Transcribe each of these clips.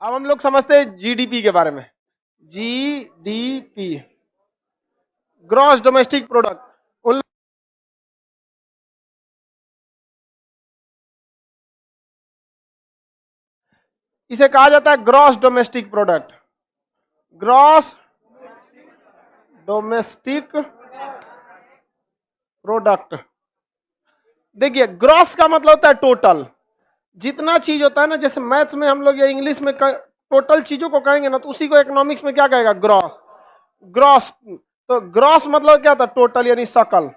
अब हम लोग समझते हैं जीडीपी के बारे में। GDP, gross domestic product. इसे कहा जाता है gross domestic product. Gross domestic product. देखिए, ग्रॉस का मतलब होता है टोटल। जितना चीज होता है ना, जैसे मैथ में हम लोग या इंग्लिश में टोटल चीजों को कहेंगे ना, तो उसी को इकोनॉमिक्स में क्या कहेगा? ग्रॉस। ग्रॉस, तो ग्रॉस मतलब क्या था? टोटल, यानी सकल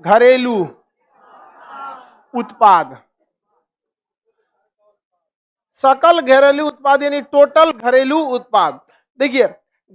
घरेलू उत्पाद। सकल घरेलू उत्पाद यानी टोटल घरेलू उत्पाद। देखिए,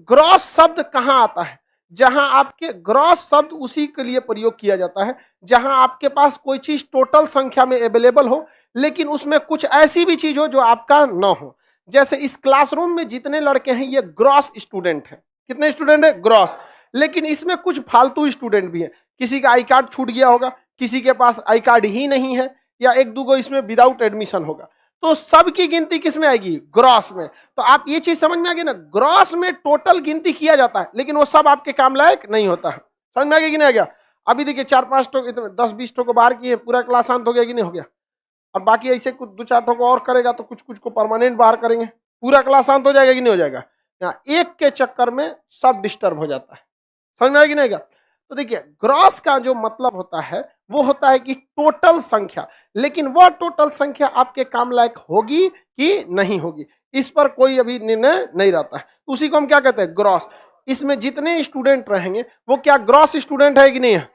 ग्रॉस शब्द कहां आता है? जहां आपके ग्रॉस शब्द उसी के लिए प्रयोग किया जाता है जहां आपके पास कोई चीज टोटल संख्या में अवेलेबल हो, लेकिन उसमें कुछ ऐसी भी चीज हो जो आपका न हो। जैसे इस क्लासरूम में जितने लड़के हैं ये ग्रॉस स्टूडेंट है। कितने स्टूडेंट है? ग्रॉस। लेकिन इसमें कुछ फालतू स्टूडेंट भी हैं। किसी का आई कार्ड छूट गया होगा, किसी के पास आई कार्ड ही नहीं है, या एक दो इसमें विदाउट एडमिशन होगा। तो सबकी गिनती किस में आएगी? ग्रॉस में। तो आप ये चीज समझ में आ गई ना, ग्रॉस में टोटल गिनती किया जाता है, लेकिन वो सब आपके काम लायक नहीं होता है। समझ में आ गया कि नहीं आ गया? अभी देखिए 4-5 ठो 10-20 ठो को बाहर किए, पूरा क्लास शांत हो गया कि नहीं हो गया? और बाकी ऐसे कुछ 2-4 ठो को और करेगा तो कुछ कुछ को परमानेंट बाहर करेंगे, पूरा क्लास शांत हो जाएगा कि नहीं हो जाएगा? यहाँ एक के चक्कर में सब डिस्टर्ब हो जाता है। समझ में आएगी नहीं? तो देखिए, ग्रॉस का जो मतलब होता है वो होता है कि टोटल संख्या, लेकिन वह टोटल संख्या आपके काम लायक होगी कि नहीं होगी, इस पर कोई अभी निर्णय नहीं रहता है। उसी को हम क्या कहते हैं? ग्रॉस। इसमें जितने स्टूडेंट रहेंगे वो क्या ग्रॉस स्टूडेंट है कि नहीं है?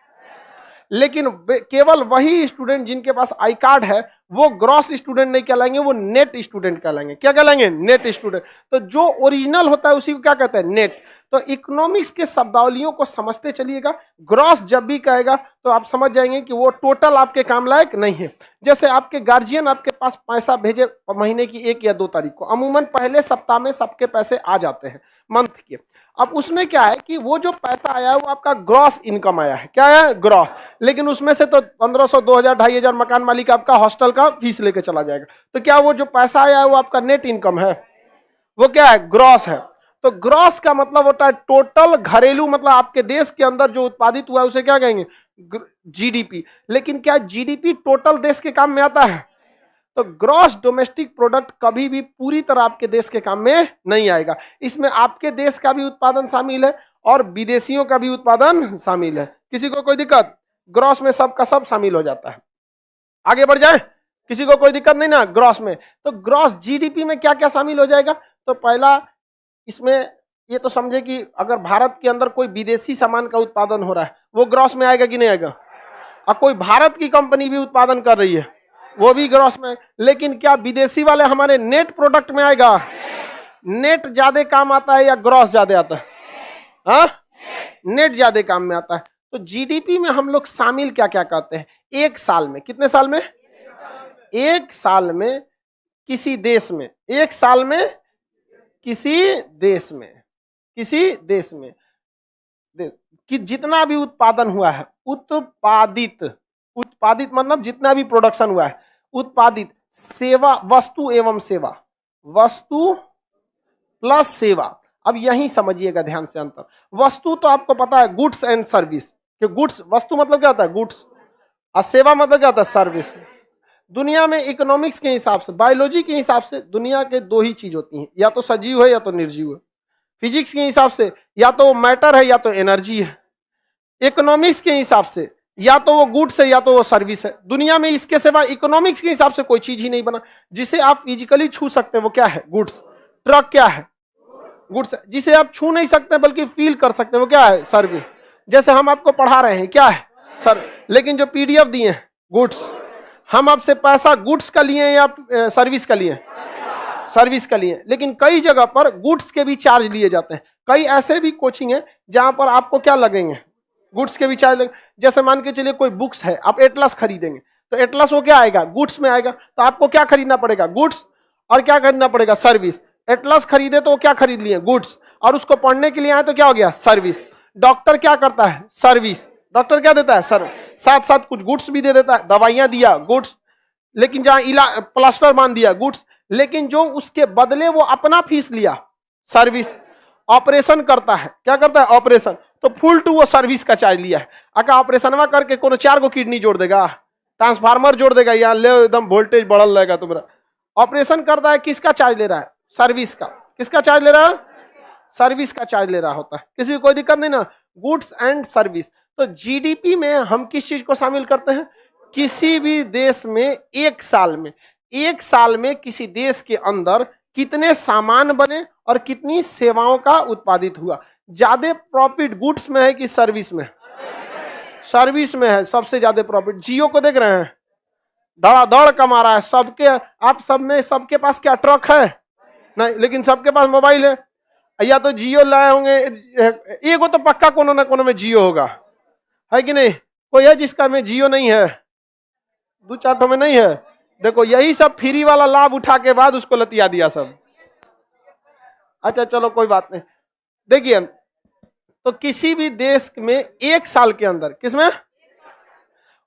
लेकिन केवल वही स्टूडेंट जिनके पास आई कार्ड है वो ग्रॉस स्टूडेंट नहीं कहलाएंगे, वो नेट स्टूडेंट कहलाएंगे। क्या कहलाएंगे? NET student. तो जो ओरिजिनल होता है उसी को क्या कहते हैं? नेट। तो इकोनॉमिक्स के शब्दावलियों को समझते चलिएगा। ग्रॉस जब भी कहेगा तो आप समझ जाएंगे कि वो टोटल आपके काम लायक नहीं है। जैसे आपके गार्जियन आपके पास पैसा भेजे महीने की 1 या 2 तारीख को, अमूमन पहले सप्ताह में सबके पैसे आ जाते हैं मंथ के। अब उसमें क्या है कि वो जो पैसा आया है वो आपका ग्रॉस इनकम आया है। क्या है? ग्रॉस। लेकिन उसमें से तो 1500, 2000, 2500 मकान मालिक आपका हॉस्टल का फीस लेके चला जाएगा। तो क्या वो जो पैसा आया है वो आपका नेट इनकम है? वो क्या है? ग्रॉस है। तो ग्रॉस का मतलब होता है टोटल घरेलू, मतलब आपके देश के अंदर जो उत्पादित हुआ है उसे क्या कहेंगे? जीडीपी। लेकिन क्या जीडीपी टोटल देश के काम में आता है? तो ग्रॉस डोमेस्टिक प्रोडक्ट कभी भी पूरी तरह आपके देश के काम में नहीं आएगा। इसमें आपके देश का भी उत्पादन शामिल है और विदेशियों का भी उत्पादन शामिल है। किसी को कोई दिक्कत? ग्रॉस में सब का सब शामिल हो जाता है। आगे बढ़ जाए, किसी को कोई दिक्कत नहीं ना ग्रॉस में? तो ग्रॉस जीडीपी में क्या क्या शामिल हो जाएगा? तो पहला, इसमें ये तो समझे कि अगर भारत के अंदर कोई विदेशी सामान का उत्पादन हो रहा है वो ग्रॉस में आएगा कि नहीं आएगा? और कोई भारत की कंपनी भी उत्पादन कर रही है वो भी ग्रॉस में। लेकिन क्या विदेशी वाले हमारे नेट प्रोडक्ट में आएगा? नेट ज्यादा काम आता है या ग्रॉस ज्यादा आता है? हाँ, नेट ज्यादा काम में आता है। तो जीडीपी में हम लोग शामिल क्या क्या करते हैं? एक साल में, कितने साल में? एक साल में किसी देश में, एक साल में किसी देश में, किसी देश में कि जितना भी उत्पादन हुआ है, उत्पादित, उत्पादित मतलब जितना भी प्रोडक्शन हुआ है, उत्पादित सेवा, वस्तु एवं सेवा, वस्तु प्लस सेवा। अब यही समझिएगा ध्यान से अंतर। वस्तु तो आपको पता है गुड्स एंड सर्विस, कि गुड्स, वस्तु मतलब क्या होता है? गुड्स। और सेवा मतलब क्या होता है? सर्विस। दुनिया में इकोनॉमिक्स के हिसाब से, बायोलॉजी के हिसाब से दुनिया के 2 ही चीज होती हैं, या तो सजीव है या तो निर्जीव है। फिजिक्स के हिसाब से या तो मैटर है या तो एनर्जी है। इकोनॉमिक्स के हिसाब से या तो वो गुड्स है या तो वो सर्विस है। दुनिया में इसके सिवा इकोनॉमिक्स के हिसाब से कोई चीज ही नहीं बना। जिसे आप फिजिकली छू सकते हैं वो क्या है? गुड्स। ट्रक क्या है? गुड्स। जिसे आप छू नहीं सकते बल्कि फील कर सकते हैं वो क्या है? सर्विस। जैसे हम आपको पढ़ा रहे हैं, क्या है? सर। लेकिन जो पीडीएफ दिए हैं, गुड्स। हम आपसे पैसा गुड्स का लिए या सर्विस का लिए? सर्विस का लिए। लेकिन कई जगह पर गुड्स के भी चार्ज लिए जाते हैं। कई ऐसे भी कोचिंग है जहां पर आपको क्या लगेंगे? गुड्स के भी चार्ज लगे। जैसे मान के चलिए कोई बुक्स है, आप एटलस खरीदेंगे तो एटलस वो क्या आएगा? गुड्स में आएगा। तो आपको क्या खरीदना पड़ेगा? गुड्स। और क्या खरीदना पड़ेगा? सर्विस। एटलस खरीदे तो वो क्या खरीद लिए? गुड्स। और उसको पढ़ने के लिए आए तो क्या हो गया? सर्विस। डॉक्टर क्या करता है? सर्विस। डॉक्टर क्या देता है? सर्विस। साथ साथ कुछ गुड्स भी दे देता है, दवाइयां दिया, गुड्स। लेकिन जहां प्लास्टर मान दिया गुड्स, लेकिन जो उसके बदले वो अपना फीस लिया सर्विस, ऑपरेशन करता है, क्या करता है ऑपरेशन, तो फुल टू वो सर्विस का चार्ज लिया है। अगर ऑपरेशनवा करके कोनो 4 गो किडनी जोड़ देगा, ट्रांसफार्मर जोड़ देगा, यहाँ ले एकदम वोल्टेज बढ़ल रहेगा तुम्हारा, ऑपरेशन करता है, किसका चार्ज ले रहा है, सर्विस का। किसका चार्ज ले रहा है, सर्विस का चार्ज ले रहा होता है। किसी को कोई दिक्कत नहीं ना, गुड्स एंड सर्विस। तो जीडीपी में हम किस चीज को शामिल करते हैं, किसी भी देश में एक साल में किसी देश के अंदर कितने सामान बने और कितनी सेवाओं का उत्पादित हुआ। ज्यादा प्रॉफिट गुड्स में है कि सर्विस में, सर्विस में है सबसे ज्यादा प्रॉफिट। जियो को देख रहे हैं, धड़ाधड़ कमा रहा है, सबके, आप सब में सबके पास क्या ट्रक है नहीं, लेकिन सबके पास मोबाइल है। या तो जियो लाए होंगे, एगो तो पक्का कोनो ना कोनो में जियो होगा, है कि नहीं, कोई है जिसका में जियो नहीं है, 2-4 में नहीं है। देखो यही सब फ्री वाला लाभ उठा के बाद उसको लतिया दिया सब। अच्छा चलो कोई बात नहीं। देखिए तो किसी भी देश में एक साल के अंदर, किसमें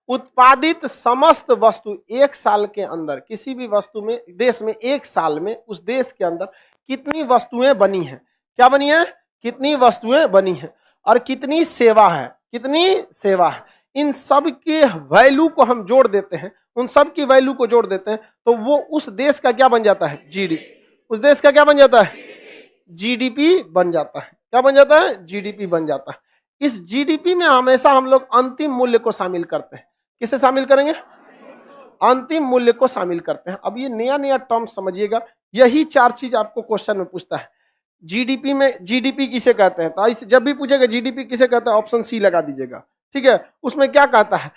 उत्पादित समस्त वस्तु, एक साल के अंदर किसी भी वस्तु में, देश में एक साल में उस देश के अंदर कितनी वस्तुएं बनी हैं, क्या बनी है, कितनी वस्तुएं बनी हैं और कितनी सेवा है, कितनी सेवा है, इन सब के वैल्यू को हम जोड़ देते हैं, उन सब की वैल्यू को जोड़ देते हैं, तो वो उस देश का क्या बन जाता है, जीडीपी। उस देश का क्या बन जाता है, जीडीपी बन जाता है। क्या बन जाता है, जीडीपी बन जाता है। इस जीडीपी में हमेशा हम लोग अंतिम मूल्य को शामिल करते हैं। किसे शामिल करेंगे, अंतिम मूल्य को शामिल करते हैं। अब ये नया नया टर्म समझिएगा, यही 4 चीज आपको क्वेश्चन में पूछता है। जीडीपी में, जीडीपी किसे कहते हैं, तो जब भी पूछेगा जीडीपी किसे कहता है, ऑप्शन सी लगा दीजिएगा, ठीक है। उसमें क्या कहता है,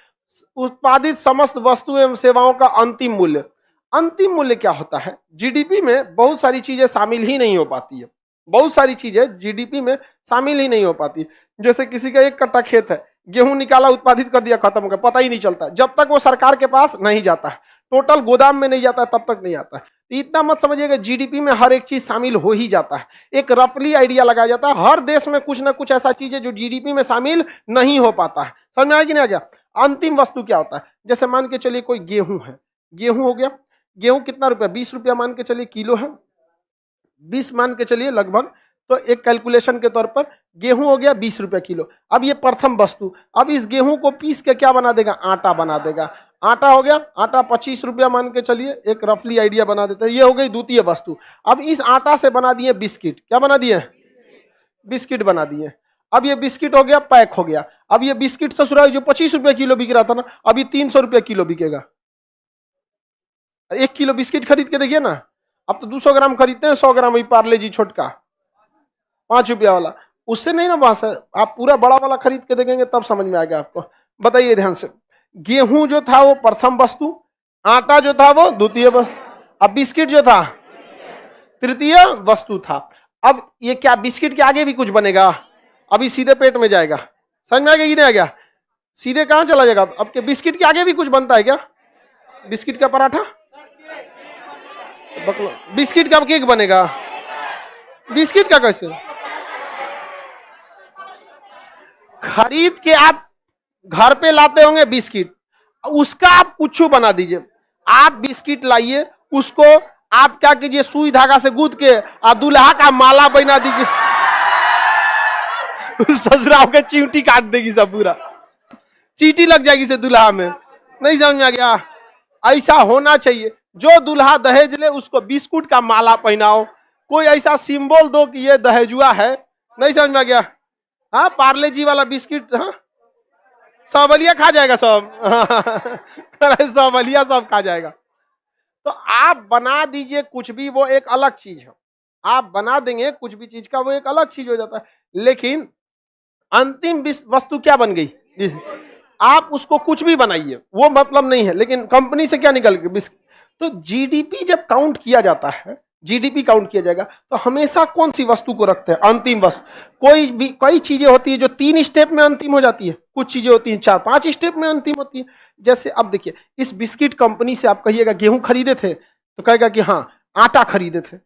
उत्पादित समस्त वस्तु एवं सेवाओं का अंतिम मूल्य। अंतिम मूल्य क्या होता है, जीडीपी में बहुत सारी चीजें शामिल ही नहीं हो पाती है, बहुत सारी चीजें जीडीपी में शामिल ही नहीं हो पाती। जैसे किसी का 1 कट्टा खेत है, गेहूं निकाला, उत्पादित कर दिया, खत्म हो गया, पता ही नहीं चलता, जब तक वो सरकार के पास नहीं जाता है, टोटल गोदाम में नहीं जाता है, तब तक नहीं आता है। तो इतना मत समझिएगा, जीडीपी में हर एक चीज शामिल हो ही जाता है। एक रफली आइडिया लगाया जाता है, हर देश में कुछ ना कुछ ऐसा चीज है जो जीडीपी में शामिल नहीं हो पाता है। समझ में आया कि नहीं आ गया। अंतिम वस्तु क्या होता है, जैसे मान के चलिए कोई गेहूं है, गेहूं हो गया, गेहूं कितना रुपया, 20 रुपया मान के चलिए किलो है, 20 मान के चलिए लगभग, तो एक कैलकुलेशन के तौर पर गेहूं हो गया 20 रुपया किलो। अब ये प्रथम वस्तु, अब इस गेहूं को पीस के क्या बना देगा, आटा बना देगा। आटा हो गया, आटा 25 रुपया मान के चलिए, एक रफली आइडिया बना देते हैं। ये हो गई द्वितीय वस्तु। अब इस आटा से बना दिए बिस्किट, क्या बना दिए, बिस्किट बना दिए। अब ये बिस्किट हो गया, पैक हो गया। अब ये बिस्किट ससुरा जो 25 रुपया किलो बिक रहा था ना, अभी 300 रुपया किलो बिकेगा। 1 किलो बिस्किट खरीद के देखिए ना, अब तो 200 ग्राम खरीदते हैं, 100 ग्राम पार्ले जी छोटका 5 रुपया वाला, उससे नहीं ना बात है। आप पूरा बड़ा वाला खरीद के देखेंगे तब समझ में आएगा आपको। बताइए ध्यान से, गेहूं जो था वो प्रथम वस्तु, आटा जो था वो द्वितीय वस्तु, अब बिस्किट जो था तृतीय वस्तु था। अब ये क्या बिस्किट के आगे भी कुछ बनेगा, अभी सीधे पेट में जाएगा, समझ में आ गया कि नहीं आ गया, सीधे कहां चला जाएगा। अब के बिस्किट के आगे भी कुछ बनता है क्या, बिस्किट का पराठा, बिस्किट का केक बनेगा, बिस्किट का कैसे, खरीद के आप घर पे लाते होंगे बिस्किट, उसका आप कुछ बना दीजिए। आप बिस्किट लाइए, उसको आप क्या कीजिए, सुई धागा से गूंथ के दूल्हा का माला बना दीजिए। ससुराल के चींटी काट देगी सब, पूरा चींटी लग जाएगी से दूल्हा में। नहीं समझ में आ गया, ऐसा होना चाहिए। जो दूल्हा दहेज ले उसको बिस्कुट का माला पहनाओ, कोई ऐसा सिंबल दो कि ये दहेजुआ है। नहीं समझ में आ गया। हाँ, पार्ले जी वाला बिस्किट, हाँ सावलिया खा जाएगा सब। सावलिया सब खा जाएगा। तो आप बना दीजिए कुछ भी, वो एक अलग चीज है। आप बना देंगे कुछ भी चीज का, वो एक अलग चीज हो जाता है। लेकिन अंतिम वस्तु क्या बन गई, आप उसको कुछ भी बनाइए, वो मतलब नहीं है। लेकिन कंपनी से क्या निकल गया, तो जीडीपी जब काउंट किया जाता है, जीडीपी काउंट किया जाएगा, तो हमेशा कौन सी वस्तु को रखते हैं, अंतिम वस्तु। कई चीजें होती है जो 3 स्टेप में अंतिम हो जाती है, कुछ चीजें होती हैं 4-5 स्टेप में अंतिम होती है। जैसे अब देखिए, इस बिस्किट कंपनी से आप कहिएगा गेहूं खरीदे थे, तो कहेगा कि हाँ आटा खरीदे थे,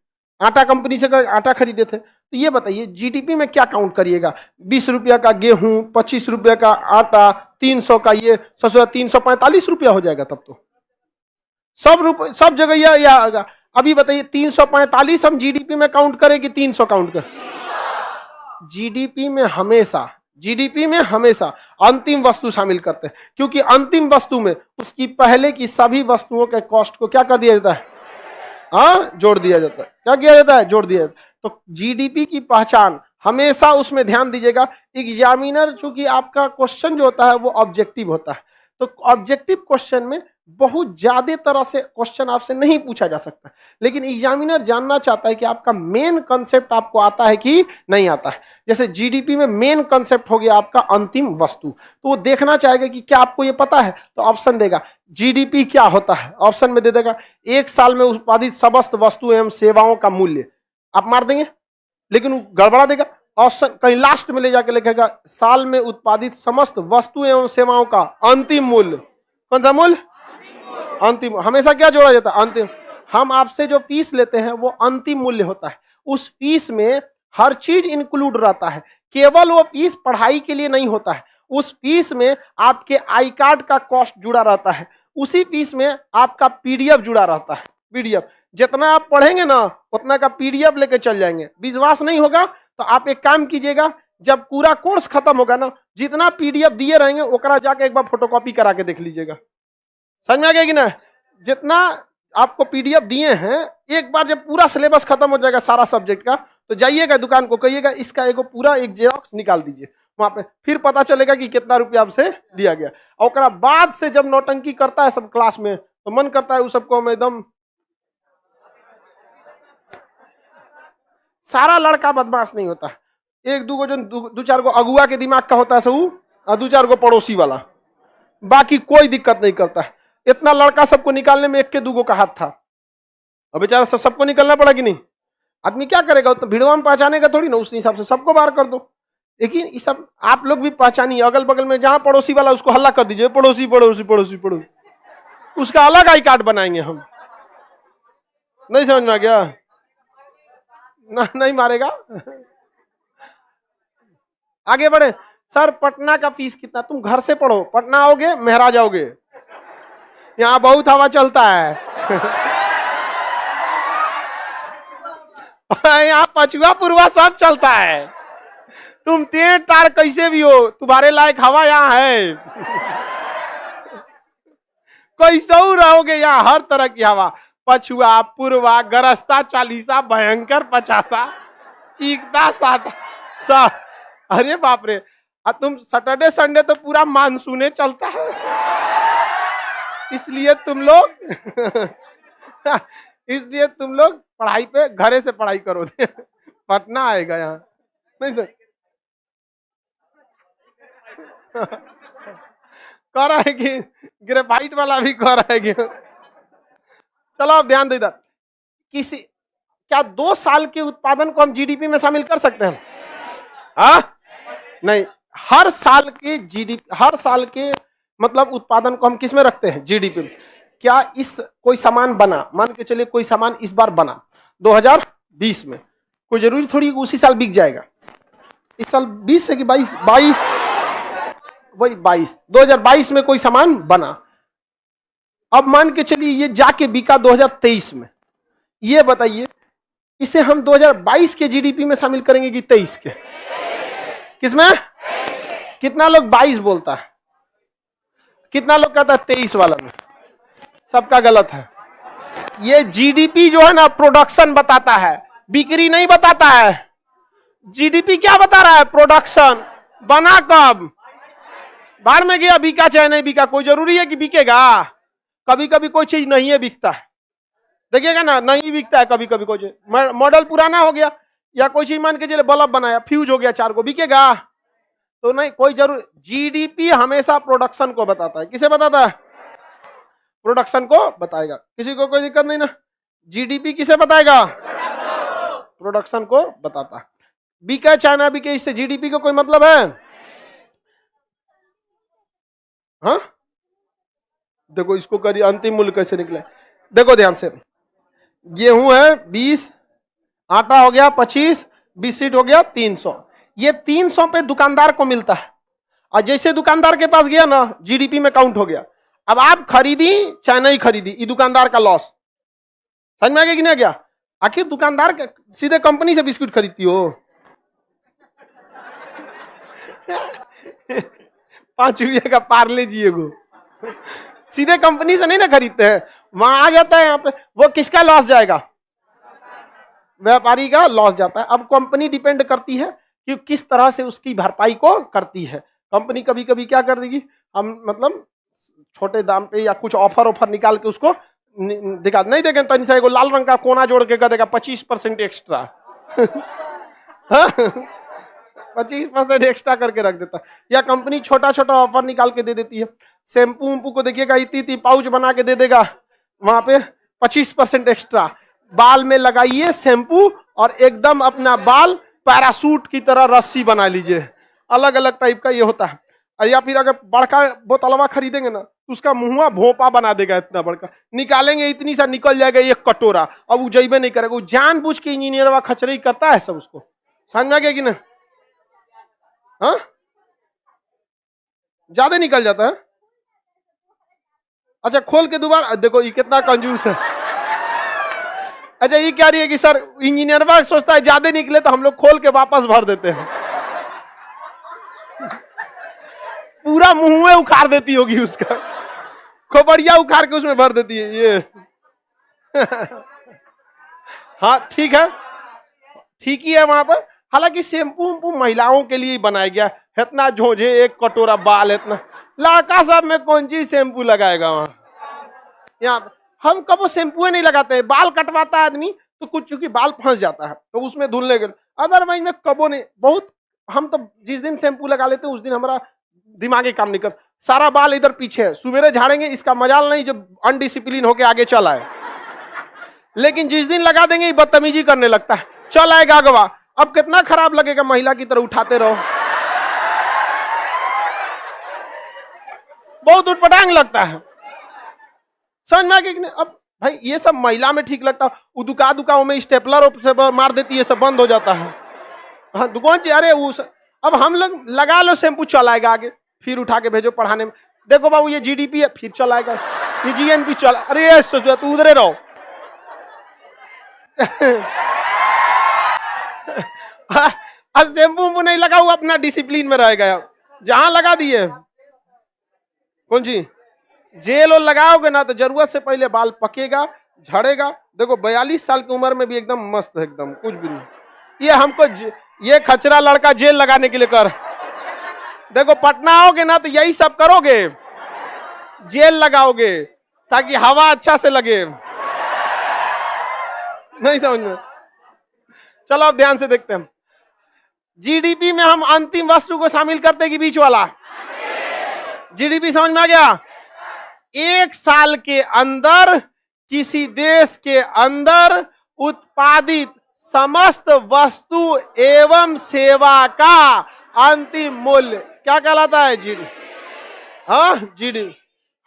आटा कंपनी से आटा खरीदे थे। तो ये बताइए जीडीपी में क्या काउंट करिएगा, 20 रुपया का गेहूं, 25 रुपया का आटा, 300 का ये, ससुरा 345 रुपया हो जाएगा तब तो। सब रुपए सब जगह यह आएगा। अभी बताइए 345 हम जीडीपी में काउंट करें कि 300 काउंट करें? जीडीपी में हमेशा अंतिम वस्तु शामिल करते हैं, क्योंकि अंतिम वस्तु में उसकी पहले की सभी वस्तुओं के कॉस्ट को क्या कर दिया जाता है? जोड़ दिया जाता है। क्या किया जाता है? जोड़ दिया जाता है। तो जीडीपी की पहचान हमेशा उसमें ध्यान दीजिएगा। एग्जामिनर चूंकि आपका क्वेश्चन जो होता है वो ऑब्जेक्टिव होता है, तो ऑब्जेक्टिव क्वेश्चन में बहुत ज्यादा तरह से क्वेश्चन आपसे नहीं पूछा जा सकता, लेकिन एग्जामिनर जानना चाहता है कि आपका मेन कंसेप्ट आपको आता है कि नहीं आता है। जैसे जीडीपी में मेन कंसेप्ट हो गया आपका अंतिम वस्तु, तो वो देखना चाहेगा कि क्या आपको ये पता है, तो ऑप्शन देगा जीडीपी क्या होता है, ऑप्शन में दे देगा एक साल में उत्पादित समस्त वस्तु एवं सेवाओं का मूल्य, आप मार देंगे, लेकिन वो गड़बड़ा देगा। ऑप्शन कहीं लास्ट में ले जाके लिखेगा साल में उत्पादित समस्त वस्तु एवं सेवाओं का अंतिम मूल्य। कौन सा मूल्य? अंतिम। हमेशा क्या जोड़ा जाता है? अंतिम। हम आपसे जो फीस लेते हैं वो अंतिम मूल्य होता है, उस फीस में हर चीज इंक्लूड रहता है, केवल वो फीस पढ़ाई के लिए नहीं होता है, उस फीस में आपके आई कार्ड का कॉस्ट जुड़ा रहता है, उसी फीस में आपका पीडीएफ जुड़ा रहता है। पीडीएफ जितना आप पढ़ेंगे ना उतना का पीडीएफ लेके चल जाएंगे। विश्वास नहीं होगा तो आप एक काम कीजिएगा, जब पूरा कोर्स खत्म होगा ना, जितना पीडीएफ दिए रहेंगे ओकरा जाके एक बार फोटोकॉपी करा के देख लीजिएगा। समझ में आ गया कि ना? जितना आपको पीडीएफ दिए हैं, एक बार जब पूरा सिलेबस खत्म हो जाएगा सारा सब्जेक्ट का, तो जाइएगा दुकान को, कहिएगा इसका एगो पूरा एक जेरॉक्स निकाल दीजिए वहां पे, फिर पता चलेगा कि कितना रुपया आपसे लिया गया। और ओकरा बाद से जब नौटंकी करता है सब क्लास में, तो मन करता है उस सबको हम एकदम। सारा लड़का बदमाश नहीं होता, एक दो जो दो चार गो अगुआ के दिमाग का होता है सब, और दो चार गो पड़ोसी वाला, बाकी कोई दिक्कत नहीं करता है। इतना लड़का सबको निकालने में एक के दूगो का हाथ था, अब बेचारा सबको निकलना पड़ा कि नहीं? आदमी क्या करेगा, तो भीड़वा में पहचानेगा थोड़ी ना, उस हिसाब से सबको बाहर कर दो। लेकिन ये सब आप लोग भी पहचानिए, अगल बगल में जहां पड़ोसी वाला उसको हल्ला कर दीजिए, पड़ोसी पड़ोसी पड़ोसी पड़ोसी, उसका अलग आई कार्ड बनाएंगे हम। नहीं समझ में आ गया? ना, नहीं मारेगा। आगे बढ़े। सर पटना का फीस कितना? तुम घर से पढ़ो, पटना आओगे मेहरा जाओगे, यहाँ बहुत हवा चलता है। यहाँ पछुआ पुरवा सब चलता है, तुम तेज तार कैसे भी हो, तुम्हारे लायक हवा यहाँ है। कैसे रहोगे, यहाँ हर तरह की हवा, पछुआ पुरवा गरस्ता 40 भयंकर 50 चीखता 60। अरे बाप रे, तुम सैटरडे संडे तो पूरा मानसूने चलता है, इसलिए तुम लोग पढ़ाई पे घरे से पढ़ाई करो। पटना आएगा यहाँ नहीं सर? कह रहा है कि ग्रेफाइट वाला भी कह रहा है कि चलो अब ध्यान दे इधर। क्या 2 साल के उत्पादन को हम जीडीपी में शामिल कर सकते हैं? नहीं, हर साल के मतलब उत्पादन को हम किस में रखते हैं? जीडीपी में। क्या इस कोई सामान बना, मान के चलिए कोई सामान इस बार बना 2020 में, कोई जरूरी थोड़ी उसी साल बिक जाएगा। इस साल 20 है कि 22? वही 22, 2022 में कोई सामान बना, अब मान के चलिए ये जाके बिका 2023 में, ये बताइए इसे हम 2022 के जीडीपी में शामिल करेंगे कि 23 के? किसमें? कितना लोग 22 बोलता है, कितना लोग कहता है 23 वाला में? सबका गलत है। ये जीडीपी जो है ना प्रोडक्शन बताता है, बिक्री नहीं बताता है। जीडीपी क्या बता रहा है? प्रोडक्शन। बना कब? बाहर में गया, बिका चाहे नहीं बिका, कोई जरूरी है कि बिकेगा? कभी कभी कोई चीज नहीं है बिकता है, देखिएगा ना, नहीं बिकता है कभी कभी कोई चीज, मॉडल पुराना हो गया या कोई चीज मान के चलिए बल्ब बनाया फ्यूज हो गया 4 को, बिकेगा? तो नहीं, कोई जरूर। जीडीपी हमेशा प्रोडक्शन को बताता है। किसे बताता है? प्रोडक्शन को बताएगा। किसी को कोई दिक्कत नहीं ना? जीडीपी किसे बताएगा? प्रोडक्शन को बताता है। बिके चाहे ना बिके, इससे जीडीपी को कोई मतलब है? हाँ, देखो इसको करिए, अंतिम मूल्य कैसे निकले देखो ध्यान से। गेहूं है 20, आटा हो गया 25, बिस्किट हो गया 300। ये 300 पे दुकानदार को मिलता है, और जैसे दुकानदार के पास गया ना जीडीपी में काउंट हो गया। अब आप खरीदी चाहे नहीं खरीदी, ये दुकानदार का लॉस। समझ में आ गया कि नहीं गया? आखिर दुकानदार सीधे कंपनी से बिस्कुट खरीदती हो 5 रुपये का पार्ले जी एगो, सीधे कंपनी से नहीं ना खरीदते हैं, वहां आ जाता है यहाँ पे, वो किसका लॉस जाएगा? व्यापारी का लॉस जाता है। अब कंपनी डिपेंड करती है कि किस तरह से उसकी भरपाई को करती है। कंपनी कभी कभी क्या कर देगी, हम मतलब छोटे दाम पे या कुछ ऑफर निकाल के उसको दिखा नहीं देंगे, तनिषा एगो लाल रंग का कोना जोड़ के कर देगा 25% एक्स्ट्रा 25% एक्स्ट्रा करके रख देता है। या कंपनी छोटा छोटा ऑफर निकाल के दे देती है। शैम्पू उम्पू को देखिएगा, इतनी पाउच बना के दे देगा, वहां पे 25% एक्स्ट्रा। बाल में लगाइए शैम्पू और एकदम अपना बाल पैरासूट की तरह रस्सी बना लीजिए, अलग अलग टाइप का ये होता है। या फिर अगर बड़का बोतलवा खरीदेंगे ना तो उसका मुंहवा भोपा बना देगा, इतना बड़का निकालेंगे इतनी सा निकल जाएगा एक कटोरा। अब वो जैबे नहीं करेगा, वो जानबूझ के इंजीनियरवा खचरई करता है सब उसको। समझ में आ गया कि नहीं? हाँ, ज्यादा निकल जाता है। अच्छा खोल के दोबारा देखो, ये कितना कंजूस है। अच्छा ये कह रही है कि सर इंजीनियर सोचता है ज्यादा निकले तो हम लोग खोल के वापस भर देते हैं। पूरा मुंह में उखाड़ देती होगी उसका, खोपड़िया उखाड़ के उसमें भर देती है ये। हाँ ठीक है, ठीक ही है वहां पर। हालांकि शैम्पू उम्पू महिलाओं के लिए बनाया गया, इतना झोंझे एक कटोरा बाल, इतना लड़का सब में कौन चीज शैम्पू लगाएगा वहां। यहाँ हम कब शैम्पू नहीं लगाते, बाल कटवाता है आदमी तो कुछ चूंकि बाल फंस जाता है तो उसमें धुलने के, अदरवाइज में कबो नहीं। बहुत हम तो जिस दिन शैम्पू लगा लेते हैं उस दिन हमारा दिमागी काम नहीं कर, सारा बाल इधर पीछे है, सुबेरे झाड़ेंगे, इसका मजाल नहीं जो अनडिसिप्लिन होके आगे चला है। लेकिन जिस दिन लगा देंगे बदतमीजी करने लगता है, चल आएगा अगवा। अब कितना खराब लगेगा, महिला की तरह उठाते रहो, बहुत उटपटांग लगता है। समझ में आ गया कि नहीं? अब भाई ये सब महिला में ठीक लगता है, दुकाओं में स्टेपलर मार देती है, सब बंद हो जाता है। हाँ दुकान चाहिए, अरे वो अब हम लोग लगा लो शैम्पू चलाएगा आगे, फिर उठा के भेजो पढ़ाने में, देखो बाबू ये जीडीपी है, फिर चलाएगा, ये जीएनपी चला, अरे तू उधरे रहो। आज शैम्पू नहीं लगा हुआ, अपना डिसिप्लिन में रहेगा। जहां लगा दिए कौन सी जेल और लगाओगे ना तो जरूरत से पहले बाल पकेगा, झड़ेगा। देखो 42 साल की उम्र में भी एकदम मस्त है, एकदम कुछ भी नहीं। ये हमको ये खचरा लड़का जेल लगाने के लिए कर, देखो पटना आओगे ना तो यही सब करोगे, जेल लगाओगे ताकि हवा अच्छा से लगे। नहीं समझ में? चलो अब ध्यान से देखते हैं। जीडीपी में हम अंतिम वस्तु को शामिल करते हैं कि बीच वाला? जीडीपी समझ में आ गया? एक साल के अंदर किसी देश के अंदर उत्पादित समस्त वस्तु एवं सेवा का अंतिम मूल्य क्या कहलाता है? जीडीपी। हाँ जीडीपी।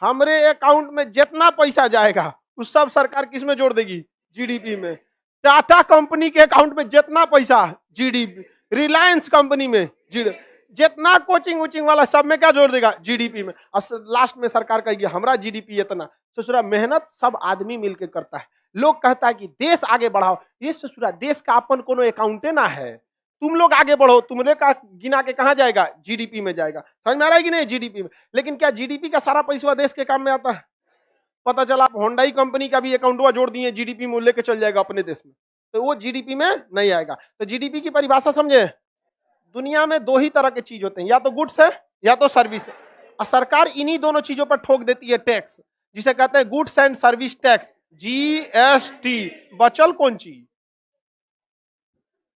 हमारे अकाउंट में जितना पैसा जाएगा उस सब सरकार किस में जोड़ देगी? जीडीपी में। टाटा कंपनी के अकाउंट में जितना पैसा, जीडीपी। रिलायंस कंपनी में जीडीपी, जितना कोचिंग वोचिंग वाला सब में क्या जोड़ देगा? जीडीपी में। लास्ट में सरकार कहेगी हमारा जीडीपी इतना। ससुरा मेहनत सब आदमी मिलकर करता है। लोग कहता है कि देश आगे बढ़ाओ, ये ससुरा देश का अपन कोनो अकाउंटे ना है, तुम लोग आगे बढ़ो, तुमने का गिना के कहां जाएगा? जीडीपी में जाएगा। समझ में आ रहा है कि नहीं? जीडीपी में। लेकिन क्या जीडीपी का सारा पैसा देश के काम में आता है? पता चला आप होंडाई कंपनी का भी अकाउंट जोड़ दिए, जीडीपी में लेके चल जाएगा अपने देश में, तो वो जीडीपी में नहीं आएगा। तो जीडीपी की परिभाषा समझे? दुनिया में दो ही तरह के चीज होते हैं, या तो गुड्स है या तो सर्विस है, और सरकार इन्हीं दोनों चीजों पर ठोक देती है टैक्स, जिसे कहते हैं goods and service tax, GST. बचल कौन चीज?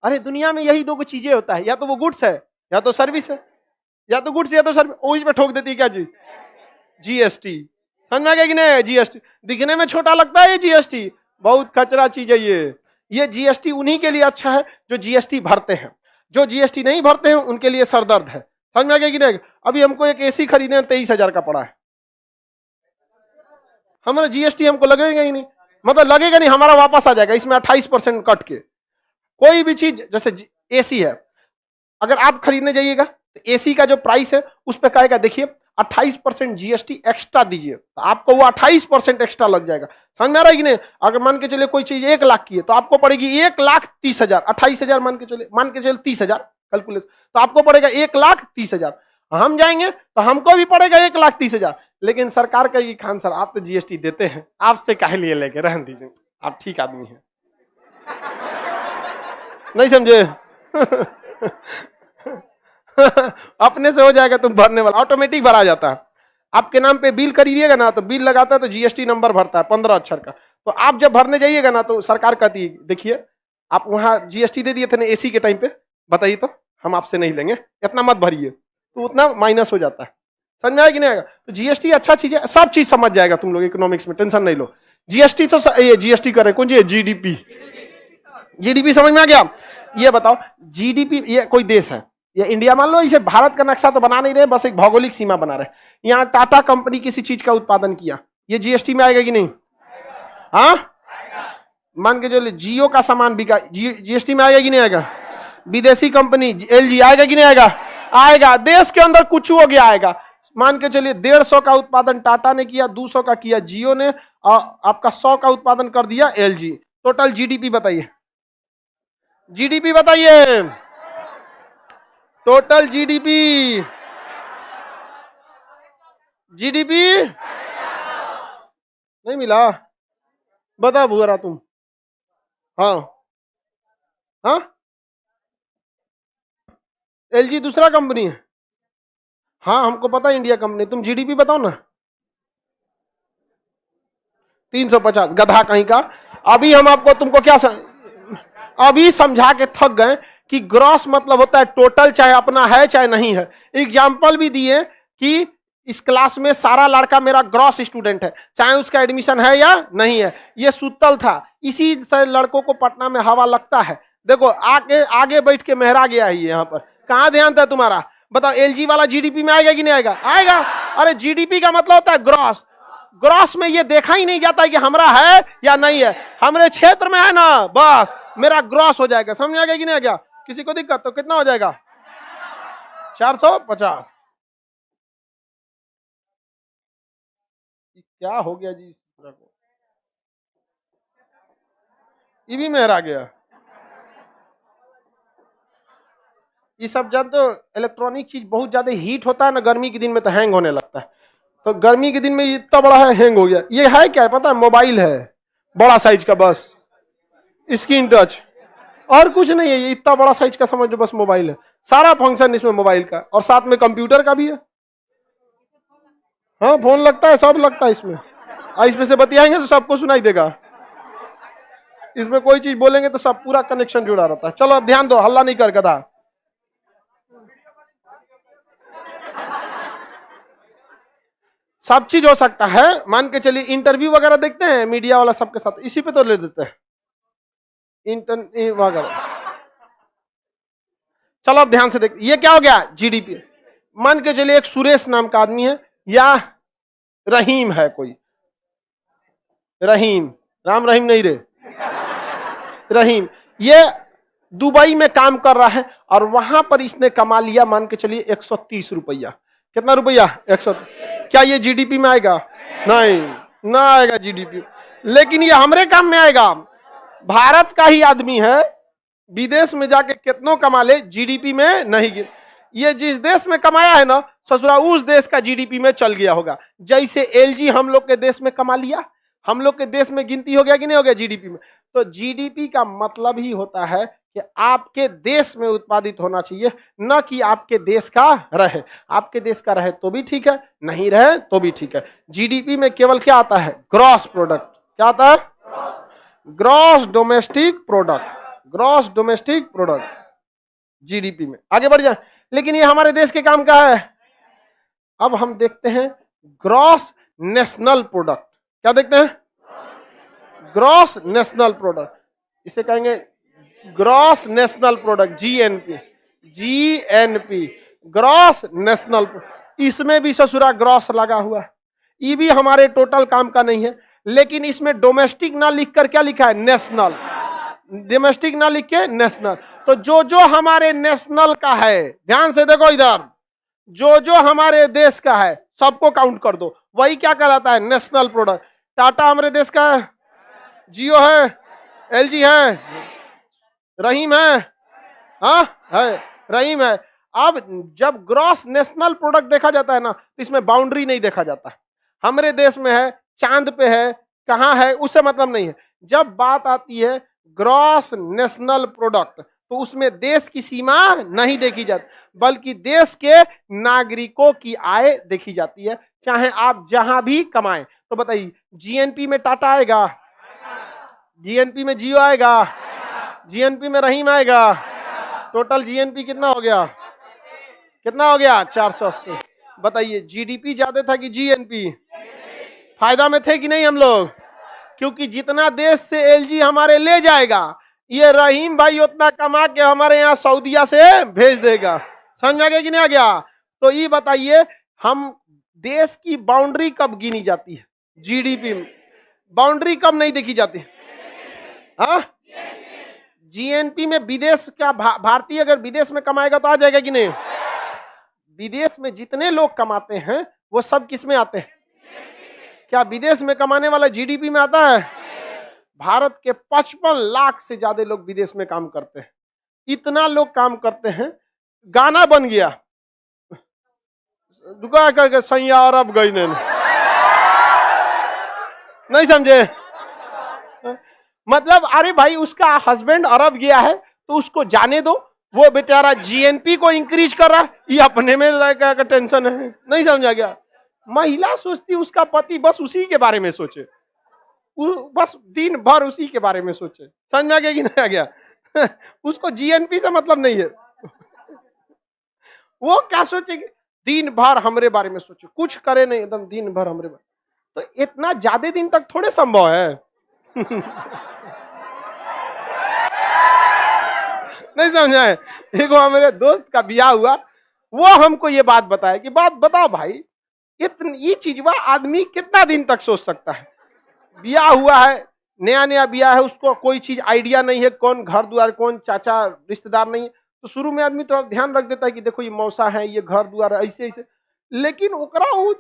अरे दुनिया में यही दो चीजें होता है, या तो वो गुड्स है या तो सर्विस है, या तो गुड्स या तो सर्विस, उस पे ठोक देती है क्या जी? जीएसटी। समझ में आ गया कि नहीं? जीएसटी दिखने में छोटा लगता है, ये जीएसटी बहुत खचरा चीज है। ये जीएसटी उन्हीं के लिए अच्छा है जो जीएसटी भरते हैं, जो जीएसटी नहीं भरते हैं उनके लिए सरदर्द है। समझ में आ गया कि नहीं? अभी हमको एक एसी खरीदे 23,000 का पड़ा है, हमारा जीएसटी हमको लगेगा ही नहीं, मतलब लगेगा नहीं, हमारा वापस आ जाएगा, इसमें 28% कट के। कोई भी चीज जैसे एसी है, अगर आप खरीदने जाइएगा तो एसी का जो प्राइस है उस पर कहेगा देखिए 28% जीएसटी एक्स्ट्रा दीजिए, तो आपको वो 28% एक्स्ट्रा लग जाएगा। समझ में आ रहा है कि नहीं? अगर मान के चलिए कोई चीज 1 लाख की है तो आपको पड़ेगी 1,30,000, 28,000 मान के चलिए 30,000 कैलकुलेट, तो आपको पड़ेगा 1,30,000। हम जाएंगे तो हमको भी पड़ेगा 1,30,000, लेकिन सरकार कहेगी खान सर आप तो जीएसटी देते हैं, आपसे काहे लिए लेके रहने दीजिए, आप ठीक आदमी हैं। नहीं समझे? अपने से हो जाएगा, तुम भरने वाला ऑटोमेटिक भरा जाता है। आपके नाम पे बिल करिएगा ना तो बिल लगाता है तो जीएसटी नंबर भरता है 15 अक्षर का, तो आप जब भरने जाइएगा ना तो सरकार कहती है देखिए आप वहां जीएसटी दे दिए थे ना एसी के टाइम पे, बताइए तो हम आपसे नहीं लेंगे, इतना मत भरिए, तो उतना माइनस हो जाता है। समझ में आएगा कि नहीं आएगा? तो जीएसटी अच्छा चीज है, सब चीज समझ जाएगा तुम लोग इकोनॉमिक्स में, टेंशन नहीं लो। जीएसटी तो ये जीएसटी कर रहे कौन जी? जीडीपी। जीडीपी समझ में आ गया? ये बताओ जीडीपी ये कोई देश है, ये इंडिया मान लो, इसे भारत का नक्शा तो बना नहीं रहे, बस एक भौगोलिक सीमा बना रहे। यहाँ टाटा कंपनी किसी चीज का उत्पादन किया, ये जीएसटी में आएगा कि नहीं? हाँ, मान के चलिए जियो का सामान बिका, जीएसटी में आएगा कि नहीं आएगा? विदेशी कंपनी एलजी आएगा कि नहीं आएगा? आएगा। देश के अंदर कुछ हो गया आएगा। मान के चलिए 150 का उत्पादन टाटा ने किया, 200 का किया जियो ने, आपका 100 का उत्पादन कर दिया एलजी। टोटल जीडीपी बताइए, जीडीपी बताइए, टोटल जीडीपी, जीडीपी नहीं मिला? बता भूरा तुम। हाँ हाँ, एलजी दूसरा कंपनी है। हाँ हमको पता है इंडिया कंपनी, तुम जीडीपी बताओ ना। 350, गधा कहीं का। अभी हम आपको तुमको क्या अभी समझा के थक गए कि ग्रॉस मतलब होता है टोटल, चाहे अपना है चाहे नहीं है। एग्जाम्पल भी दिए कि इस क्लास में सारा लड़का मेरा ग्रॉस स्टूडेंट है, चाहे उसका एडमिशन है या नहीं है। ये सुतल था, इसी से लड़कों को पटना में हवा लगता है। देखो आगे बैठ के मेहरा गया है यहाँ पर, कहाँ ध्यान था तुम्हारा? बताओ एलजी वाला जीडीपी में आएगा कि नहीं आएगा? आएगा। अरे जीडीपी का मतलब होता है ग्रॉस। ग्रॉस में ये देखा ही नहीं जाता है कि हमारा है या नहीं है, हमारे क्षेत्र में है ना, बस मेरा ग्रॉस हो जाएगा। समझ आ गया कि नहीं आ गया? किसी को दिक्कत तो कितना हो जाएगा? 450। क्या हो गया जी? ये भी मेहरा गया। ये सब जब तो इलेक्ट्रॉनिक चीज बहुत ज्यादा हीट होता है ना गर्मी के दिन में तो हैंग होने लगता है। तो गर्मी के दिन में इतना बड़ा है, हैंग हो गया। ये है क्या पता है? मोबाइल है बड़ा साइज का, बस स्क्रीन टच, और कुछ नहीं है। ये इतना बड़ा साइज का समझ लो, बस मोबाइल है। सारा फंक्शन इसमें मोबाइल का, और साथ में कंप्यूटर का भी है। हाँ फोन लगता है, सब लगता है इसमें। इसमें से बतियाएंगे तो सबको सुनाई देगा। इसमें कोई चीज बोलेंगे तो सब पूरा कनेक्शन जुड़ा रहता है। चलो अब ध्यान दो, हल्ला नहीं कर गधा। सब चीज हो सकता है। मान के चलिए इंटरव्यू वगैरह देखते हैं मीडिया वाला सबके साथ, इसी पे तो ले देते हैं इंटरव्यू वगैरह। चलो अब ध्यान से देख, ये क्या हो गया? जीडीपी। मान के चलिए एक सुरेश नाम का आदमी है, या रहीम है कोई, रहीम, राम रहीम नहीं रे, रहीम। ये दुबई में काम कर रहा है और वहां पर इसने कमा लिया मान के चलिए 130 रुपया। कितना रुपया? 100। क्या ये जीडीपी में आएगा? नहीं, ना आएगा जीडीपी। लेकिन ये हमारे काम में आएगा। भारत का ही आदमी है, विदेश में जाके कितनों कमा ले, जीडीपी में नहीं। ये जिस देश में कमाया है ना ससुरा, उस देश का जीडीपी में चल गया होगा। जैसे एलजी हम लोग के देश में कमा लिया, हम लोग के देश में गिनती हो गया कि नहीं हो गया जीडीपी में। तो जीडीपी का मतलब ही होता है कि आपके देश में उत्पादित होना चाहिए, न कि आपके देश का रहे। आपके देश का रहे तो भी ठीक है, नहीं रहे तो भी ठीक है। जीडीपी में केवल क्या आता है? Gross product. क्या आता है? Gross domestic product. Gross domestic product GDP में। आगे बढ़ जाए। लेकिन ये हमारे देश के काम का है। अब हम देखते हैं ग्रॉस नेशनल प्रोडक्ट। क्या देखते हैं? Gross national product. इसे कहेंगे gross national product, GNP. GNP gross national. इसमें भी ससुरा ग्रॉस लगा हुआ है। ये भी हमारे टोटल काम का नहीं है, लेकिन इसमें डोमेस्टिक ना लिखकर क्या लिखा है? नेशनल। डोमेस्टिक ना लिख के नेशनल। तो जो हमारे नेशनल का है, ध्यान से देखो इधर, जो हमारे देश का है सबको काउंट कर दो, वही क्या कहलाता है? National product. टाटा हमारे देश का है, जियो है, एलजी है, रहीम है, हाँ है, रहीम है। अब जब ग्रॉस नेशनल प्रोडक्ट देखा जाता है ना, तो इसमें बाउंड्री नहीं देखा जाता है, हमारे देश में है, चांद पे है, कहां है, उससे मतलब नहीं है। जब बात आती है ग्रॉस नेशनल प्रोडक्ट, तो उसमें देश की सीमा नहीं देखी जाती, बल्कि देश के नागरिकों की आय देखी जाती है, चाहे आप जहां भी कमाएं। तो बताइए, जीएनपी में टाटा आएगा, जीएनपी में जियो आएगा, जीएनपी में रहीम आएगा। टोटल जीएनपी कितना हो गया? कितना हो गया? 480। बताइए, जीडीपी ज्यादा था कि जीएनपी? फायदा में थे कि नहीं हम लोग? क्योंकि जितना देश से एलजी हमारे ले जाएगा, ये रहीम भाई उतना कमा के हमारे यहाँ सऊदीया से भेज देगा। समझ आ गया कि नहीं आ गया? तो ये बताइए, हम देश की बाउंड्री कब गिनी जाती है? जीडीपी में। बाउंड्री कब नहीं देखी जाती? हाँ, जीएनपी में विदेश क्या, भारतीय अगर विदेश में कमाएगा तो आ जाएगा कि नहीं? विदेश में जितने लोग कमाते हैं वो सब किस में आते हैं? क्या विदेश में कमाने वाला जीडीपी में आता है? भारत के 55 लाख से ज्यादा लोग विदेश में काम करते हैं। इतना लोग काम करते हैं, गाना बन गया, दुका करके सैया अरब गई नहीं समझे? मतलब अरे भाई, उसका हस्बैंड अरब गया है तो उसको जाने दो, वो बेचारा जीएनपी को इंक्रीज कर रहा है, ये अपने में टेंशन है। नहीं समझा गया? महिला सोचती उसका पति बस उसी के बारे में सोचे, बस दिन भर उसी के बारे में सोचे। समझ में आ गया कि नहीं आ गया? उसको जीएनपी से मतलब नहीं है, वो क्या सोचेगी? दिन भर हमरे बारे में सोचे, कुछ करे नहीं, एकदम दिन भर हमरे बारे। तो इतना ज्यादा दिन तक थोड़े संभव है। नहीं समझा है? देखो, हमारे दोस्त का ब्याह हुआ, वो हमको ये बात बताया कि बात बताओ भाई, इतनी ये चीज वह आदमी कितना दिन तक सोच सकता है? ब्याह हुआ है, नया नया ब्याह है, उसको कोई चीज आइडिया नहीं है, कौन घर द्वार, कौन चाचा रिश्तेदार नहीं है, तो शुरू में आदमी थोड़ा ध्यान रख देता है कि देखो ये मौसा है, ये घर द्वार ऐसे ऐसे, लेकिन ओकरा वो